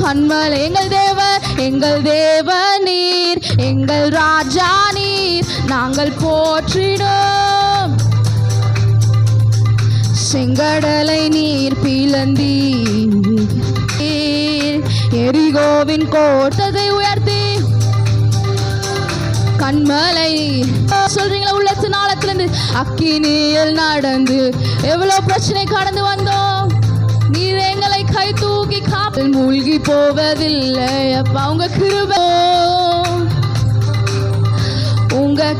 கண்மலை எங்கள் தேவ நீர், எங்கள் ராஜா நீர், நாங்கள் போற்றினோம். செங்கடலை நீர் பிளந்தீர், எரிகோவின் கோட்டத்தை உயர்த்தி கண்மலை சொல்றீங்களா? உள்ளத்து நாளத்திலிருந்து அக்கினியில் நடந்து எவ்வளவு பிரச்சனை கடந்து வந்தோம். நீர் எங்களை கை தூக்கி காப்பில் மூழ்கி போவதில்லை அப்பா. உங்க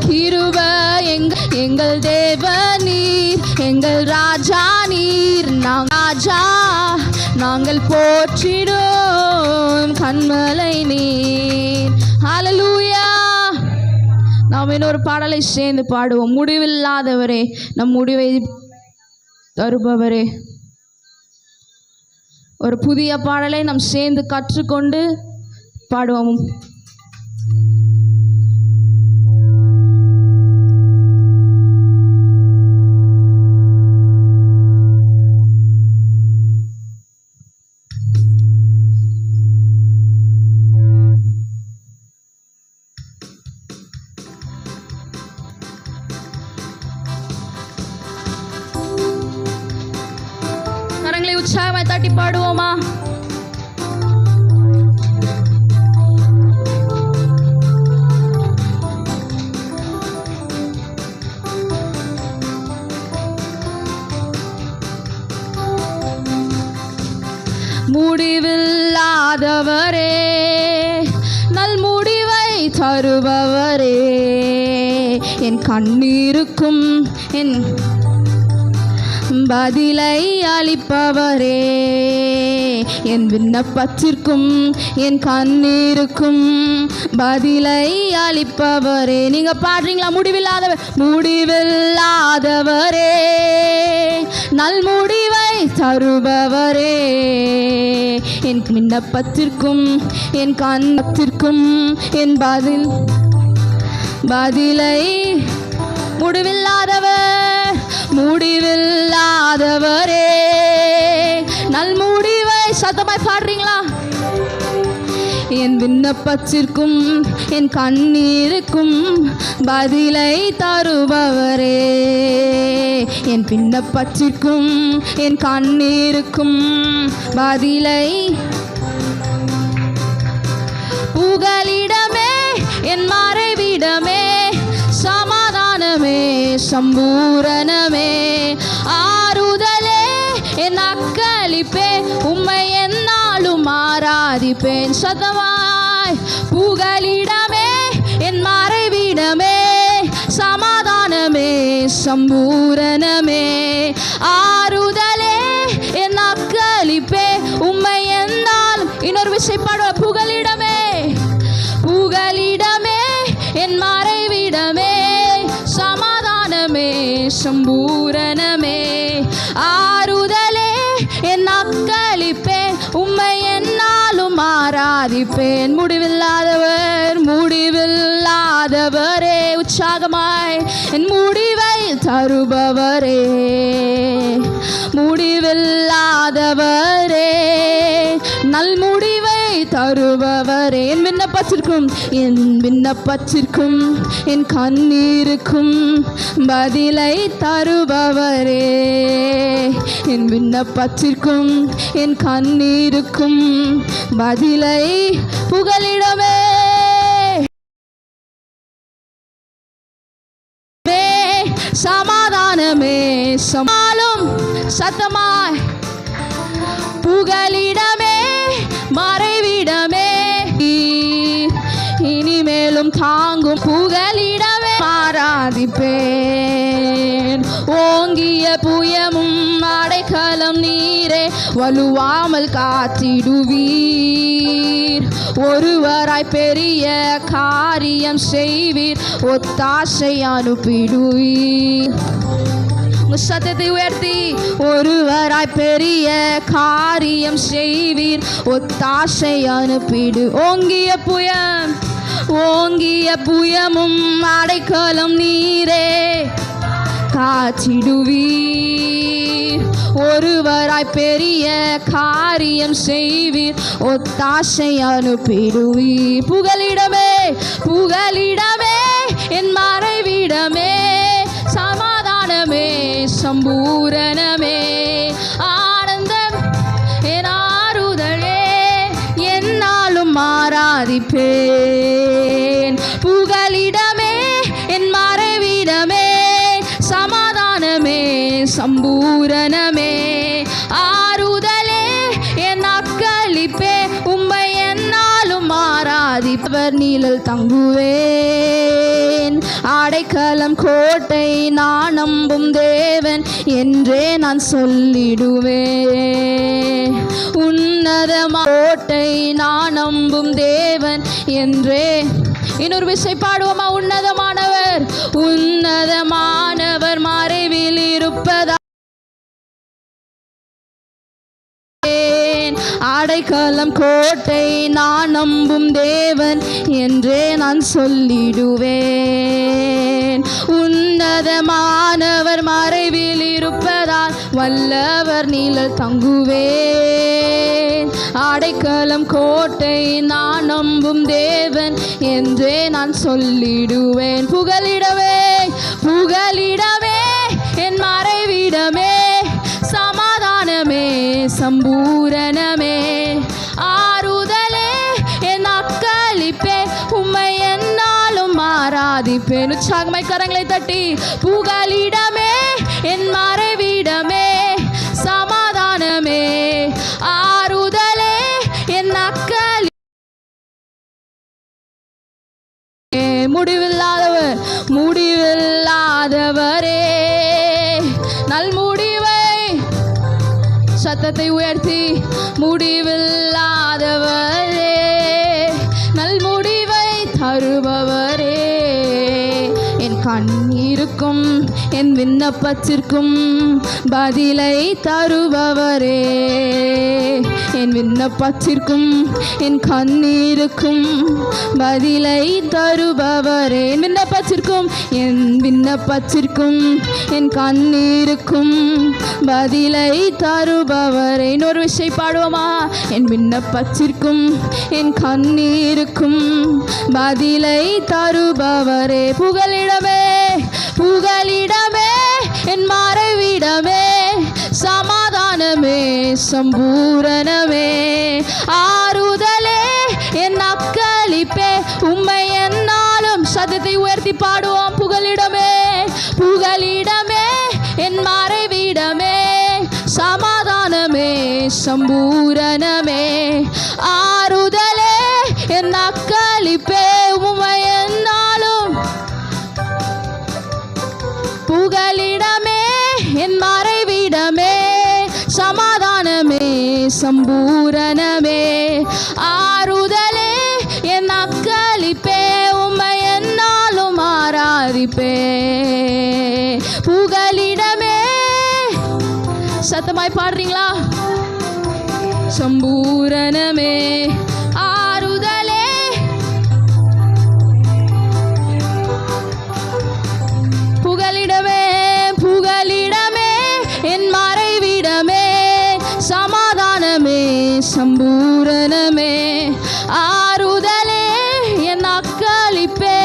கிருபை எங்கள் தேவ நீர், எங்கள் ராஜா நீர், நாங்கள் போற்றிடும் கண்மலை நீர். ஹல்லேலூயா. நாம் இன்னொரு பாடலை சேர்ந்து பாடுவோம். முடிவில்லாதவரே, நம் முடிவை தருபவரே. ஒரு புதிய பாடலை நாம் சேர்ந்து கற்றுக்கொண்டு பாடுவோம். உற்சாகமாய் தட்டி பாடுவோமா? முடிவில்லாதவரே, நல் முடிவை தருபவரே, என் கண்ணீருக்கும் என் பதிலை அளிப்பவரே, என் விண்ணப்பத்திற்கும் என் கண்ணீருக்கும் பதிலை அளிப்பவரே. நீங்க பாடுறீங்களா? முடிவில்லாதவரே, நல் முடிவை தருபவரே, என் விண்ணப்பத்திற்கும் என் கண்ணத்திற்கும் என் பதிலை முடிவில்லாதவரே, நல் முடிவை சத்தமாய் பாடுறீங்களா? என் விண்ணப்பத்திற்கும் என் கண்ணீருக்கும் பதிலை தருபவரே, என் விண்ணப்பத்திற்கும் என் கண்ணீருக்கும் பதிலை. புகலிடமே, என் மறைவிடமே, சமாதானமே, சம்பூரணமே, ஆறுதலே, என் அக்களிப்பே, உம்மை என்னாலும் ஆராதிப்பேன். சதமாய். புகலிடமே, என் மறைவிடமே, சமாதானமே, சம்பூரணமே, ஆறுதலே, என் அக்களிப்பே, உம்மை என்னாலும். இன்னொரு விஷயம் பாடுவ. புகலிடமே, என் மறைவிடமே, சமாதானமே, சம்பூரணமே, ஆறுதலே, என் அக்களிப்பேன், உம்மை என்னாலும் ஆராதிப்பேன். முடிவில்லாதவரே, உற்சாகமாய் என் முடிவை தருபவரே, முடிவில்லாதவரே, நல் முடிவை தருபவரே, என் விண்ணப்பத்திற்கும் என் கண்ணீருக்கும் பதிலை தருபவரே, என் விண்ணப்பத்திற்கும் என் கண்ணீருக்கும் பதிலை. புகலிடமே, சமாதானமே, சமாலும் சத்தமாய். புகலிடமே, மறைவிடமே, இனிமேலும் தாங்கும் புகலிடமே, ஆராதிப்பேன். ஓங்கிய புயமும் அடைக்கலம் நீரே, வலுவாமல் காத்திடுவீர். ஒருவராய் பெரிய காரியம் செய்வீர், ஒத்தாசை அனுப்பிடுவீர். சத்தத்தை உயர்த்தி. ஒருவராய் பெரிய காரியம் செய்வீர், ஒத்தாசை அனுப்பிடு. ஓங்கிய புயமும் அடைக்கலம் நீரே, காத்திடுவீர். ஒருவராய் பெரிய காரியம் செய்வீர், ஒத்தாசை அனுப்பிடுவீர். புகலிடமே புகலிடமே என் மறைவிடமே, சமாதானமே சம்பூரணமே, ஆனந்தம் என் ஆறுதலே, என்னாலும் ஆராதிப்பேன். புகலிடமே என் மறைவிடமே, சமாதானமே சம்பூரணமே, ஆறுதலே என் அக்களிப்பே, உம்மை என்னாலும் ஆராதிப்பவர் நிழல் தங்குவேன். அடைக்கலம் கோட்டை நான் நம்பும் தேவன் என்றே நான் சொல்லிடுவேன். உன்னதமான கோட்டை நான் நம்பும் தேவன் என்றே. இன்னொரு விஷயம் பாடுவோமா? உன்னதமானவர் உன்னதமானவர் மறைவில் இருப்பதா, அடைக்கலம் கோட்டை நான் நம்பும் தேவன் என்றே நான் சொல்லிடுவேன். உன்னதமானவர் மறைவில் இருப்பதால் வல்லவர் நிழல் தங்குவேன். அடைக்கலம் கோட்டை நான் நம்பும் தேவன் என்றே நான் சொல்லிடுவேன். புகலிடமே புகலிடமே என் மறைவிடமே, சமாதானமே சம்பூரணமே, ஆறுதலே என் அக்களிப்பே, உம்மை என்னாலும் ஆராதிப்பேன். உற்சாகமாய் கரங்களை தட்டி புகலிடமே என் மறைவிடமே, சமாதானமே ஆறுதலே என் அக்களி. முடிவில்லாதவர் முடிவில்லாதவரே, நல் முடிவை சத்தத்தை உயர்த்தி முடிவில்லாதவரே, நல் முடிவை தருபவரே, என் கண்ணீருக்கும் என் விண்ணப்பத்திற்கும் பதிலை தருபவரே, என் விண்ணப்பத்திற்கும் என் கண்ணீருக்கும் பதிலை தருபவரே, என் விண்ணப்பத்திற்கும் என் விண்ணப்பத்திற்கும் என் கண்ணீருக்கும் பதிலை தருபவரே. இன்னொரு விஷயம் பாடுவோமா? என் விண்ணப்பத்திற்கும் என் கண்ணீருக்கும் பதிலை தருபவரே. புகலிடமே புகலிடமே என் மறைவிடமே, சமாதானமே சம்பூரணமே, ஆறுதலே என் அக்களிப்பே, உம்மை என்னாலும். சத்தத்தை உயர்த்தி பாடுவோம். புகலிடமே புகலிடமே என் மறைவிடமே, சமாதானமே சம்பூரணமே, ஆறுதலே என் அக்களிப்பே, உம்மை என்னாலும். புகலிடமே என் மறைவிடமே, சமாதானமே சம்பூரணமே, ஆறுதலே என் அக்களிப்பே, உம்மை என்னாலும் ஆராதிப்பேன். புகலிடமே. சத்தமாய் பாடுறீங்களா? சம்பூரணமே ஆறுதலே, புகலிடமே புகலிடமே என் மறைவிடமே, சமாதானமே சம்பூரணமே, ஆறுதலே என் அக்களிப்பே,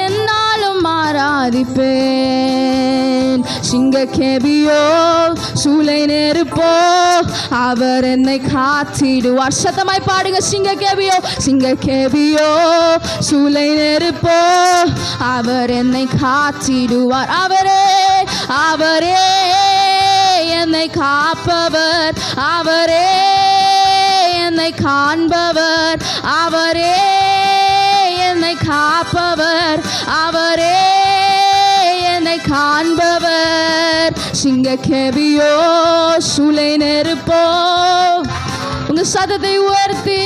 என்னாலும் ஆராதிப்பேன். சிங்க கேபியோ சூளை நெருப்போ அவர் என்னை காத்திடுவார். சத்தமாய் பாடுங்க. சிங்க கேபியோ சிங்க கேபியோ சூளை நெருப்போ அவர் என்னை காத்திடுவார். அவரே அவரே என்னை காப்பவர், அவரே என்னை காண்பவர், அவரே என்னை காப்பவர், அவரே என்னை காண்பவர். சிங்க கேபியோ சூளை நெருப்போ, உங்க சத்தத்தை உயர்த்தி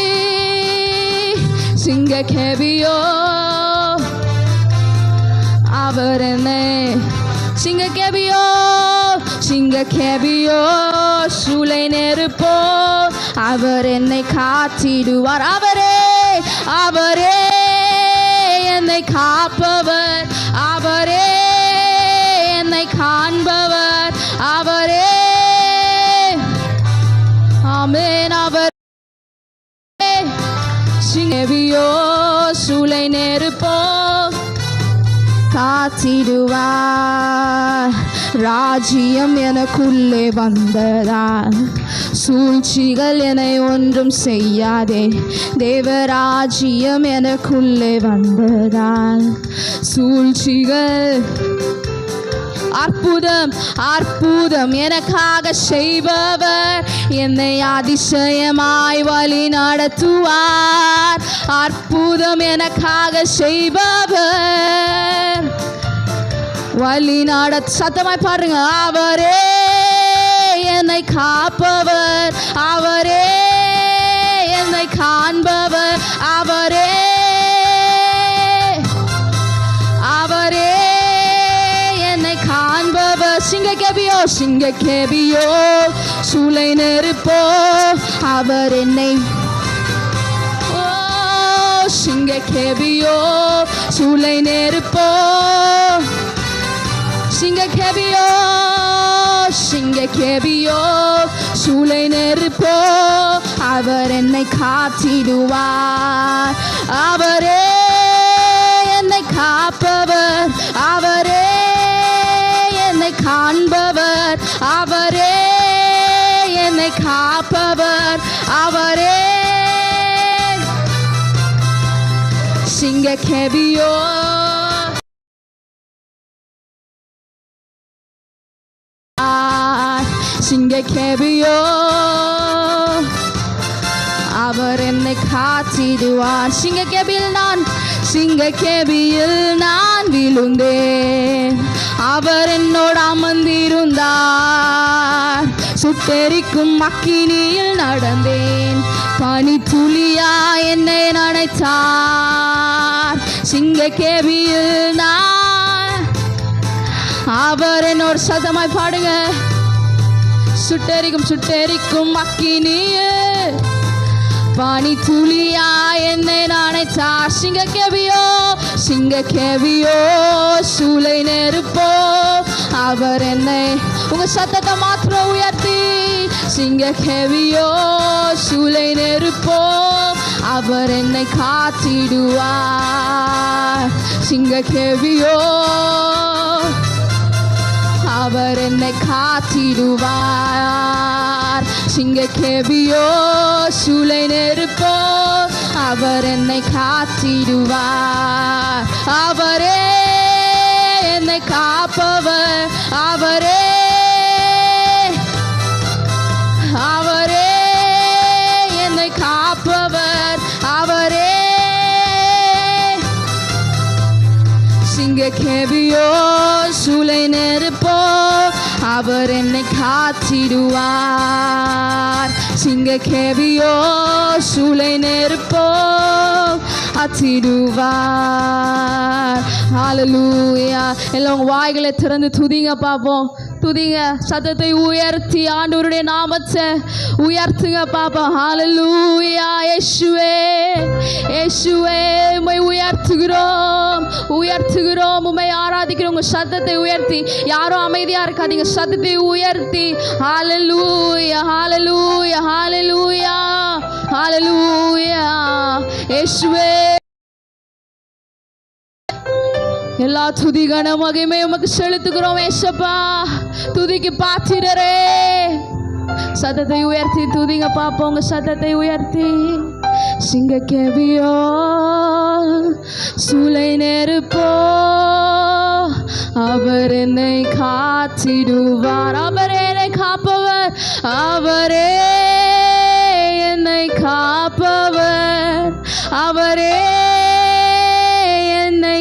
சிங்க கேபியோ அவர் என்னை. சிங்க கேபியோ சிங்க கேபியோ சூளை நெருப்போ அவர் என்னை காத்திடுவார். அவரே அவரே என்னை காப்பவர், அவரே என்னை காண்பவர், அவரே சிங்கக்கேவியோ சூளை நெருப்போ காத்திடுவார். ராஜ்யம் எனக்குள்ளே வந்ததால் சூழ்ச்சிகள் என்னை ஒன்றும் செய்யாதே. தேவராஜ்யம் எனக்குள்ளே வந்ததால் சூழ்ச்சிகள் அற்புதம் அற்புதம் எனக்காக செய்பவர் என்னை அதிசயமாய் வழி நடத்துவார். அற்புதம் எனக்காக செய்பவர் வழி சத்தமாய் பாருங்க. அவரே என்னை காப்பவர், அவரே என்னை காண்பவர், அவரே அவரே என்னை காண்பவர். சிங்கக்கேவியோ சிங்கக்கேவியோ சூளை நெருப்போ அவர் என்னை சிங்கக்கேவியோ சூளை நெருப்போ சிங்கக்கேவியோ சிங்கக்கேவியோ சூளை நெருப்போ அவர் என்னை காத்திடுவார். அவரே என்னை காப்பவர், அவரே என்னை காண்பவர், அவரே என்னை காப்பவர், அவரே சிங்கக்கேவியோ சிங்கக்கேவியோ அவர் என்னை காத்திடுவார். சிங்கக்கேவியில் நான் விழுந்தேன், அவர் என்னோடு அமர்ந்திருந்தார். சுட்டெரிக்கும் அக்கினியில் நடந்தேன், பனி துளியா என்னை நனைத்தார். சிங்கக்கேவியில் நான் அவர் என்னோடு சத்தமாய் பாடுங்க. சுட்டெரிக்கும் அக்கினியில் பனி துளியா என்னை நனைத்தார். சிங்கக்கேவியோ சூளை நெருப்போ அவர் என்னை உங்க சத்தத்தை மாத்திரம் உயர்த்தி. சிங்கக்கேவியோ சூளை நெருப்போ அவர் என்னை காத்திடுவார். சிங்கக்கேவியோ அவர் என்னை காத்திடுவார். சிங்கக்கேவியோ சூளை நெருப்போ அவர் என்னை காத்திடுவார். அவரே என்னை காப்பவர், அவரே அவரே என்னை காப்பவர், அவரே சிங்கக்கேவியோ சூளை நெருப்போ அவர் என்னை காத்திடுவார். சிங்கக்கேவியோ சூளை நெருப்போ காத்திடுவார். ஹல்லேலூயா. எல்லாம் வாய்களை திறந்து துதிங்க பாப்போம். துதிங்க, சத்தத்தை உயர்த்தி ஆண்டவருடைய நாமத்தை உயர்த்துங்க பாப்போம். ஹல்லேலூயா. இயேசுவே இயேசுவே உம்மை உயர்த்துகிறோம் உயர்த்துகிறோம், உம்மை ஆராதிக்கிறோம். உங்க சத்தத்தை உயர்த்தி, யாரும் அமைதியா இருக்காதீங்க, சத்தத்தை உயர்த்தி ஹல்லேலூயா ஹல்லேலூயா ஹல்லேலூயா ஹல்லேலூயா. இயேசுவே எல்லா துதி கன மகிமை உமக்கு செலுத்துகிறோம். ஏசப்பா துதிக்கு பாத்திரரே. சத்தத்தை உயர்த்தி துதிங்க பாப்போம், உங்க சத்தத்தை உயர்த்தி. சிங்கக்கேவியோ சூளை நெருப்போ அவர் என்னை காத்திடுவார். அவரே என்னை காப்பவர், அவரே என்னை காப்பவர், அவரே என்னை